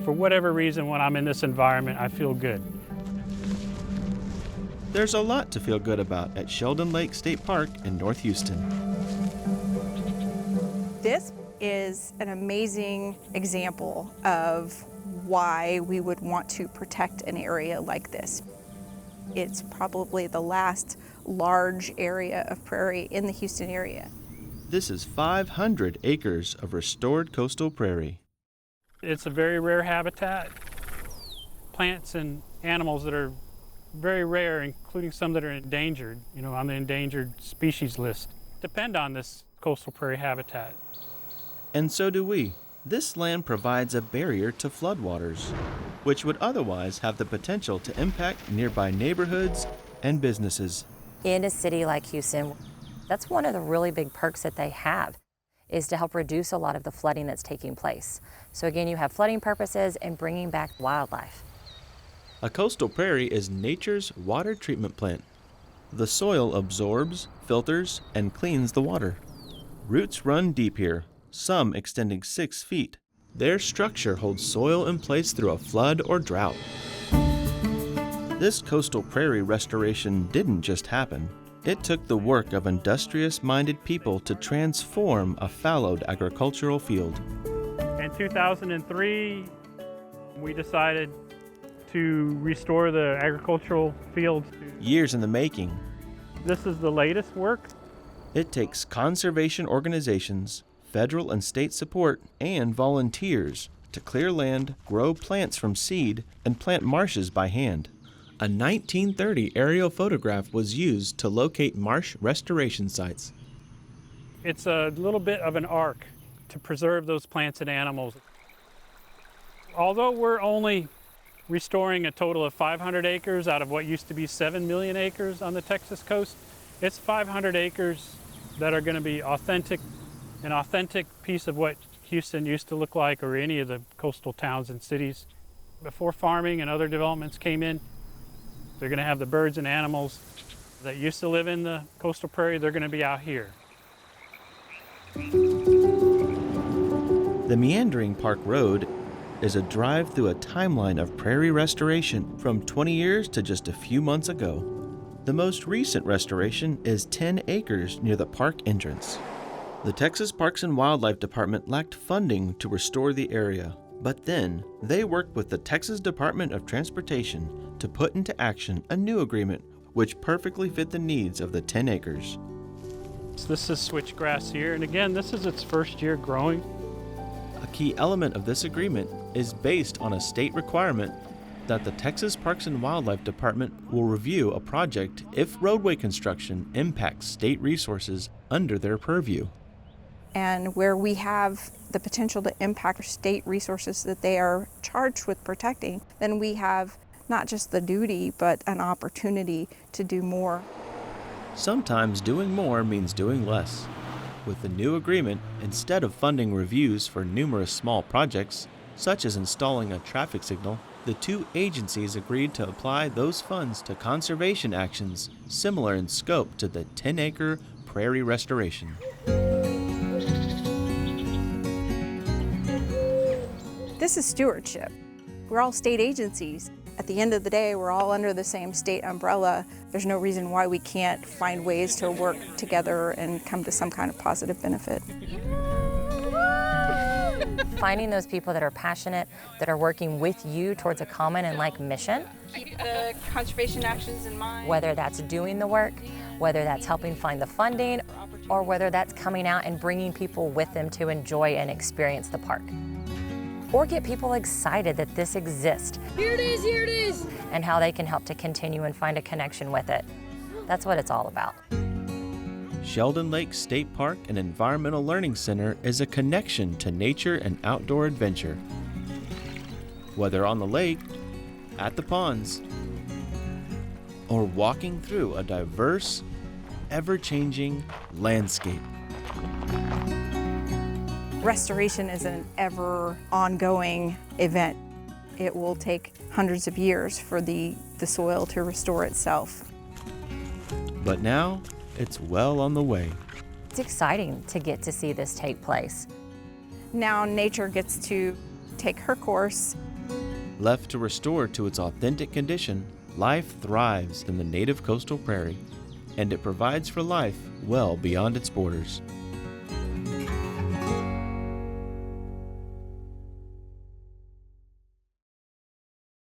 For whatever reason, when I'm in this environment, I feel good. There's a lot to feel good about at Sheldon Lake State Park in North Houston. This is an amazing example of why we would want to protect an area like this. It's probably the last large area of prairie in the Houston area. This is 500 acres of restored coastal prairie. It's a very rare habitat. Plants and animals that are very rare, including some that are endangered, on the endangered species list, depend on this coastal prairie habitat. And so do we. This land provides a barrier to floodwaters, which would otherwise have the potential to impact nearby neighborhoods and businesses. In a city like Houston, that's one of the really big perks that they have, is to help reduce a lot of the flooding that's taking place. So again, you have flooding purposes and bringing back wildlife. A coastal prairie is nature's water treatment plant. The soil absorbs, filters, and cleans the water. Roots run deep here, some extending 6 feet. Their structure holds soil in place through a flood or drought. This coastal prairie restoration didn't just happen. It took the work of industrious-minded people to transform a fallowed agricultural field. In 2003, we decided to restore the agricultural fields. Years in the making. This is the latest work. It takes conservation organizations, federal and state support, and volunteers to clear land, grow plants from seed, and plant marshes by hand. A 1930 aerial photograph was used to locate marsh restoration sites. It's a little bit of an arc to preserve those plants and animals. Although we're only restoring a total of 500 acres out of what used to be 7 million acres on the Texas coast, it's 500 acres that are going to be authentic, an authentic piece of what Houston used to look like, or any of the coastal towns and cities. Before farming and other developments came in, they're going to have the birds and animals that used to live in the coastal prairie, they're going to be out here. The meandering Park Road is a drive through a timeline of prairie restoration from 20 years to just a few months ago. The most recent restoration is 10 acres near the park entrance. The Texas Parks and Wildlife Department lacked funding to restore the area, but then they worked with the Texas Department of Transportation to put into action a new agreement which perfectly fit the needs of the 10 acres. So this is switchgrass here, and again, this is its first year growing. A key element of this agreement is based on a state requirement that the Texas Parks and Wildlife Department will review a project if roadway construction impacts state resources under their purview. And where we have the potential to impact state resources that they are charged with protecting, then we have not just the duty, but an opportunity to do more. Sometimes doing more means doing less. With the new agreement, instead of funding reviews for numerous small projects, such as installing a traffic signal, the two agencies agreed to apply those funds to conservation actions similar in scope to the 10-acre prairie restoration. This is stewardship. We're all state agencies. At the end of the day, we're all under the same state umbrella. There's no reason why we can't find ways to work together and come to some kind of positive benefit. Finding those people that are passionate, that are working with you towards a common and like mission. Keep the conservation actions in mind. Whether that's doing the work, whether that's helping find the funding, or whether that's coming out and bringing people with them to enjoy and experience the park. Or get people excited that this exists. Here it is, and how they can help to continue and find a connection with it. That's what it's all about. Sheldon Lake State Park and Environmental Learning Center is a connection to nature and outdoor adventure. Whether on the lake, at the ponds, or walking through a diverse, ever-changing landscape. Restoration is an ever ongoing event. It will take hundreds of years for the soil to restore itself. But now, it's well on the way. It's exciting to get to see this take place. Now nature gets to take her course. Left to restore to its authentic condition, life thrives in the native coastal prairie, and it provides for life well beyond its borders.